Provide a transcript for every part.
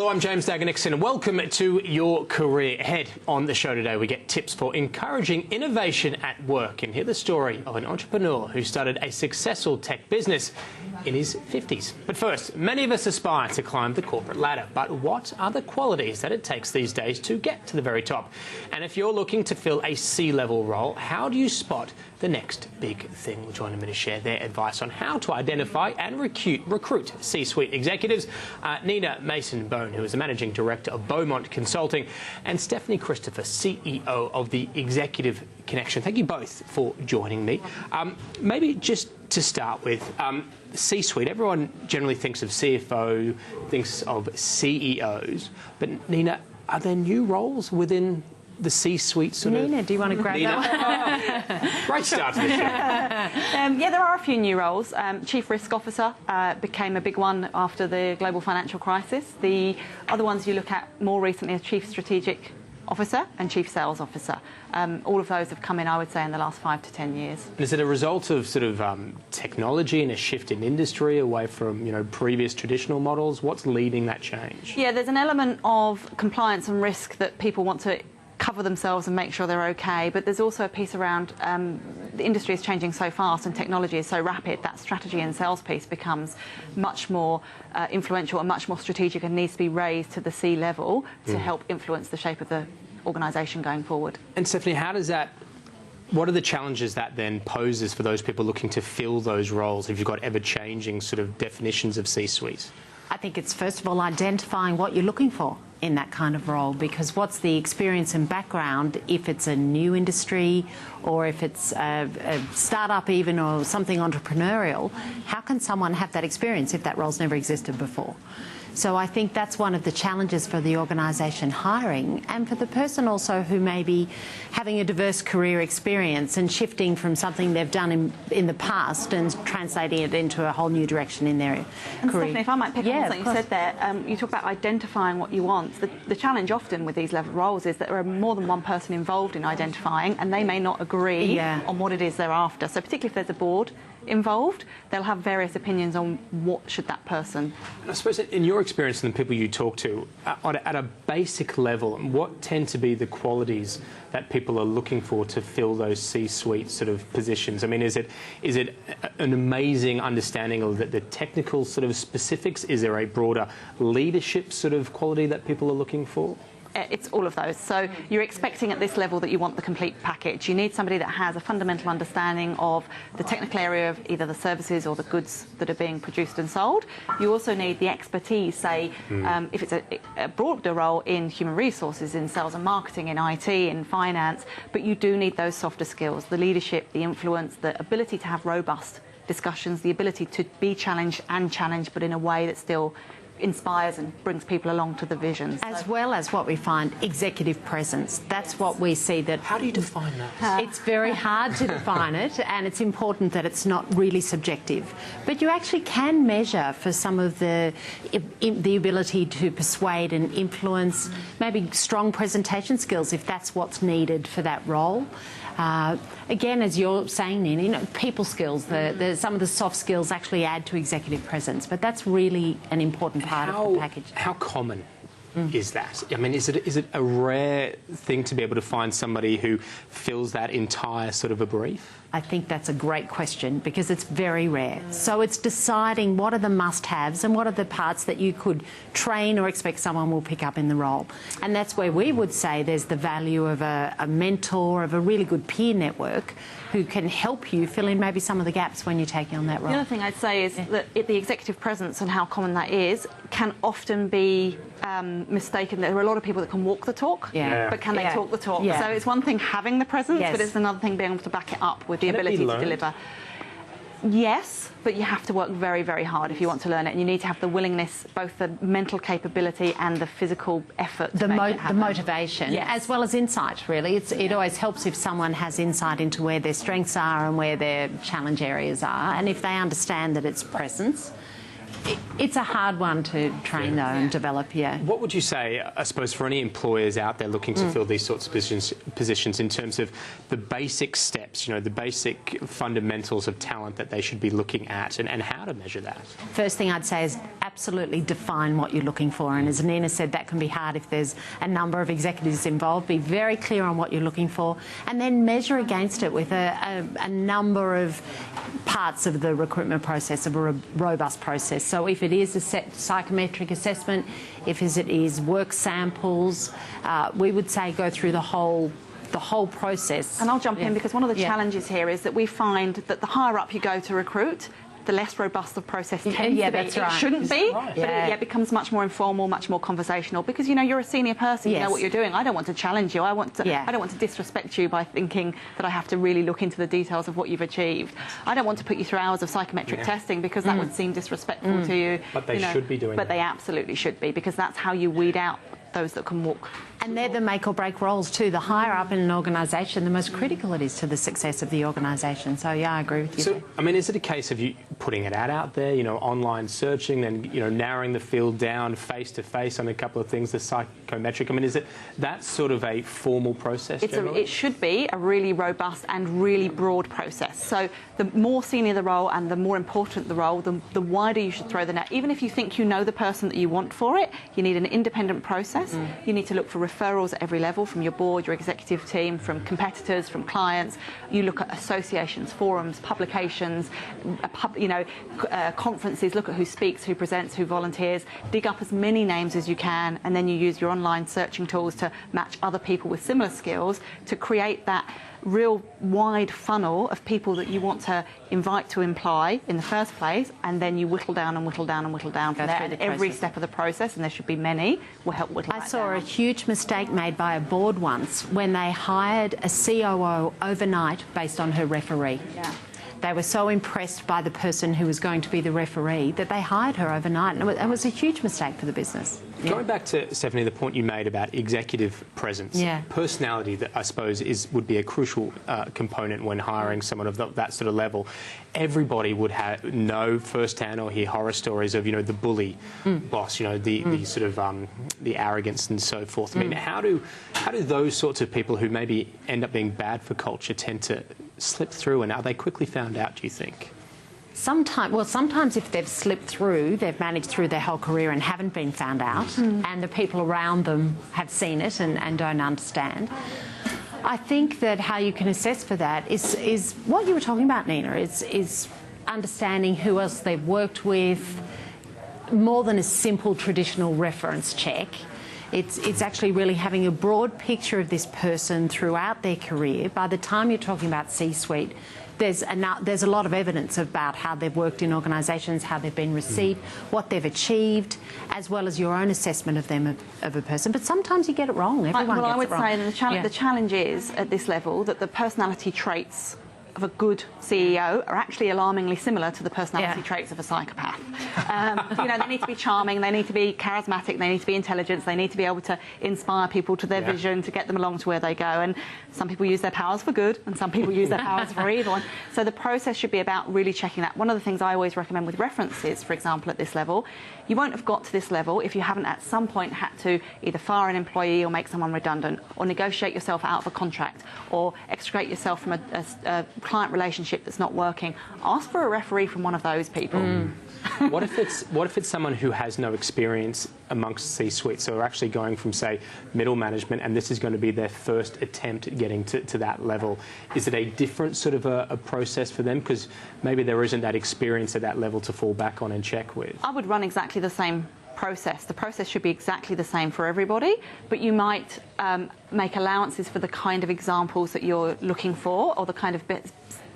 Hello, I'm James Dagan-Nixon and welcome to Your Career Ahead. On the show today we get tips for encouraging innovation at work and hear the story of an entrepreneur who started a successful tech business in his 50s. But first, many of us aspire to climb the corporate ladder, but what are the qualities that it takes these days to get to the very top? And if you're looking to fill a C-level role, how do you spot the next big thing? Well, joining me to share their advice on how to identify and recruit C-suite executives, Nina Mapson Bone, who is the Managing Director of Beaumont Consulting, and Stephanie Christopher, CEO of the Executive Connection. Thank you both for joining me. Maybe just to start with, C-suite, everyone generally thinks of CFO, thinks of CEOs, but Nina, are there new roles within the C-suite sort of? Nina, do you want to grab that one? Great start to the show. Yeah, there are a few new roles. Chief Risk Officer became a big one after the global financial crisis. The other ones you look at more recently are Chief Strategic Officer and Chief Sales Officer. All of those have come in, I would say, in the last 5 to 10 years. And is it a result of sort of technology and a shift in industry away from, previous traditional models? What's leading that change? Yeah, there's an element of compliance and risk that people want to cover themselves and make sure they're okay, but there's also a piece around the industry is changing so fast and technology is so rapid that strategy and sales piece becomes much more influential and much more strategic and needs to be raised to the C level to help influence the shape of the organisation going forward. And Stephanie, what are the challenges that then poses for those people looking to fill those roles if you've got ever-changing sort of definitions of C-suite? I think it's first of all identifying what you're looking for in that kind of role, because what's the experience and background if it's a new industry or if it's a start-up even or something entrepreneurial. How can someone have that experience if that role's never existed before? So I think that's one of the challenges for the organisation hiring, and for the person also who may be having a diverse career experience and shifting from something they've done in the past and translating it into a whole new direction in their career. Stephanie, if I might pick up on something you said there, you talk about identifying what you want. The challenge often with these level roles is that there are more than one person involved in identifying, and they may not agree on what it is they're after. So particularly if there's a board involved, they'll have various opinions on what should that person. I suppose in your experience and the people you talk to, at a basic level, what tend to be the qualities that people are looking for to fill those C-suite sort of positions? I mean, is it an amazing understanding of the technical sort of specifics? Is there a broader leadership sort of quality that people are looking for? It's all of those. So you're expecting at this level that you want the complete package. You need somebody that has a fundamental understanding of the technical area of either the services or the goods that are being produced and sold. You also need the expertise, say, if it's a broader role in human resources, in sales and marketing, in IT, in finance, but you do need those softer skills, the leadership, the influence, the ability to have robust discussions, the ability to be challenged, but in a way that still inspires and brings people along to the vision. As well as what we find, executive presence. That's what we see. That. How do you define that? It's very hard to define it, and it's important that it's not really subjective. But you actually can measure for some of the ability to persuade and influence, maybe strong presentation skills if that's what's needed for that role. Again, as you're saying, Nina, people skills, some of the soft skills actually add to executive presence, but that's really an important part of the package. How common is that? I mean, is it a rare thing to be able to find somebody who fills that entire sort of a brief? I think that's a great question because it's very rare. So it's deciding what are the must-haves and what are the parts that you could train or expect someone will pick up in the role. And that's where we would say there's the value of a mentor, of a really good peer network who can help you fill in maybe some of the gaps when you're taking on that role. The other thing I'd say is that the executive presence and how common that is can often be mistaken. There are a lot of people that can walk the talk, but can they talk the talk? So it's one thing having the presence, but it's another thing being able to back it up with the ability to deliver. Yes, but you have to work very, very hard if you want to learn it, and you need to have the willingness, both the mental capability and the physical effort to make it happen. The motivation, as well as insight, really. It always helps if someone has insight into where their strengths are and where their challenge areas are, and if they understand that it's presence. It's a hard one to train, though, and develop, What would you say, I suppose, for any employers out there looking to fill these sorts of positions in terms of the basic steps, the basic fundamentals of talent that they should be looking at and how to measure that? First thing I'd say is absolutely define what you're looking for. And as Nina said, that can be hard if there's a number of executives involved. Be very clear on what you're looking for, and then measure against it with a number of parts of the recruitment process, of a robust process. So if it is a psychometric assessment, if it is work samples, we would say go through the whole process. And I'll jump in, because one of the challenges here is that we find that the higher up you go to recruit, the less robust the process tends to be. That's right. It shouldn't be, Right. but it becomes much more informal, much more conversational, because you're a senior person, you know what you're doing. I don't want to challenge you. I don't want to disrespect you by thinking that I have to really look into the details of what you've achieved. I don't want to put you through hours of psychometric testing, because that would seem disrespectful to you. But they should be doing that. But they absolutely should be, because that's how you weed out those that can walk. And they're the make or break roles too. The higher up in an organisation, the most critical it is to the success of the organisation. So yeah, I agree with you. So, I mean, is it a case of you putting it out there, online searching, and narrowing the field down face to face on a couple of things, the psychometric? I mean, is it that sort of a formal process? It should be a really robust and really broad process. So the more senior the role and the more important the role, the wider you should throw the net. Even if you think you know the person that you want for it, you need an independent process. You need to look for referrals at every level, from your board, your executive team, from competitors, from clients. You look at associations, forums, publications, conferences. Look at who speaks, who presents, who volunteers. Dig up as many names as you can, and then you use your online searching tools to match other people with similar skills to create that real wide funnel of people that you want to invite to apply in the first place, and then you whittle down and whittle down and whittle down from there. And every step of the process, and there should be many, will help whittle that down. I saw a huge mistake made by a board once when they hired a COO overnight based on her referee. Yeah. They were so impressed by the person who was going to be the referee that they hired her overnight, and it was a huge mistake for the business. Going back to, Stephanie, the point you made about executive presence, personality, that I suppose would be a crucial component when hiring someone of that sort of level. Everybody would know firsthand or hear horror stories of, the bully boss, the sort of the arrogance and so forth. I mean, how do those sorts of people who maybe end up being bad for culture tend to slip through, and are they quickly found out, do you think? Sometimes if they've slipped through, they've managed through their whole career and haven't been found out, and the people around them have seen it and don't understand. I think that how you can assess for that is what you were talking about, Nina, is understanding who else they've worked with, more than a simple traditional reference check. It's actually really having a broad picture of this person throughout their career. By the time you're talking about C-suite, there's a lot of evidence about how they've worked in organisations, how they've been received, what they've achieved, as well as your own assessment of them, of a person. But sometimes you get it wrong. Everyone gets it wrong. I would say the challenge is, at this level, that the personality traits of a good CEO are actually alarmingly similar to the personality traits of a psychopath. They need to be charming, they need to be charismatic, they need to be intelligent, they need to be able to inspire people to their vision, to get them along to where they go. And some people use their powers for good, and some people use their powers for evil. And so the process should be about really checking that. One of the things I always recommend with references, for example, at this level, you won't have got to this level if you haven't at some point had to either fire an employee or make someone redundant, or negotiate yourself out of a contract, or extricate yourself from a client relationship that's not working. Ask for a referee from one of those people. What if it's someone who has no experience amongst C-suite, so we're actually going from, say, middle management, and this is going to be their first attempt at getting to that level? Is it a different sort of a process for them, because maybe there isn't that experience at that level to fall back on and check with? I would run exactly the same process. The process should be exactly the same for everybody, but you might make allowances for the kind of examples that you're looking for, or the kind of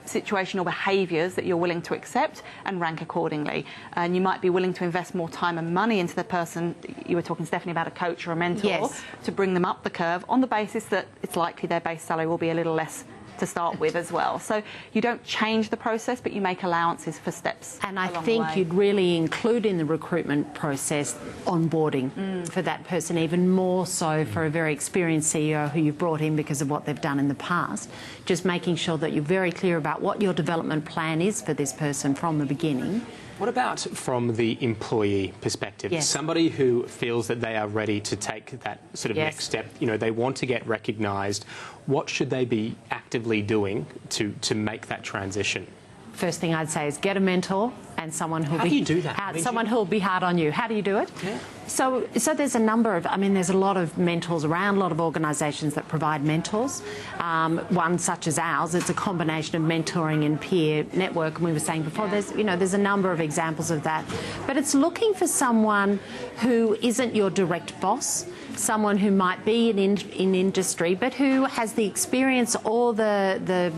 situational behaviours that you're willing to accept, and rank accordingly. And you might be willing to invest more time and money into the person. You were talking, Stephanie, about a coach or a mentor, to bring them up the curve, on the basis that it's likely their base salary will be a little less to start with as well. So you don't change the process, but you make allowances for steps. And I think you'd really include in the recruitment process onboarding for that person, even more so for a very experienced CEO who you've brought in because of what they've done in the past. Just making sure that you're very clear about what your development plan is for this person from the beginning. What about from the employee perspective? Somebody who feels that they are ready to take that sort of next step, they want to get recognised. What should they be actively doing to make that transition? First thing I'd say is get a mentor, and someone who'll How do you do that? someone who'll be hard on you. How do you do it? Yeah. So there's a number of, there's a lot of mentors around, a lot of organisations that provide mentors. One such as ours, it's a combination of mentoring and peer network. And we were saying before, there's a number of examples of that. But it's looking for someone who isn't your direct boss, someone who might be in industry, but who has the experience or the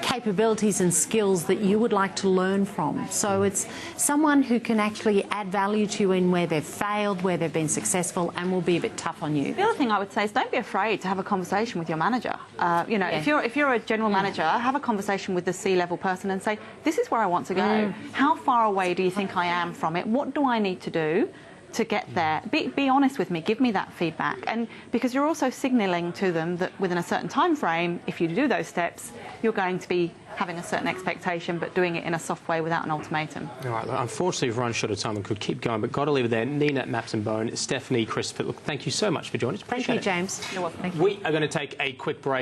capabilities and skills that you would like to learn from. So it's someone who can actually add value to you in where they've failed, where they've been successful, and will be a bit tough on you. The other thing I would say is don't be afraid to have a conversation with your manager. If you're a general manager, have a conversation with the C-level person and say, this is where I want to go. How far away do you think I am from it? What do I need to do to get there? Be honest with me, give me that feedback. And because you're also signalling to them that within a certain time frame, if you do those steps, you're going to be having a certain expectation, but doing it in a soft way without an ultimatum. All right, look, unfortunately, we've run short of time and could keep going, but got to leave it there. Nina, Mapson Bone, Stephanie, Christopher, look, thank you so much for joining us. Thank you, James. You're welcome. We are going to take a quick break.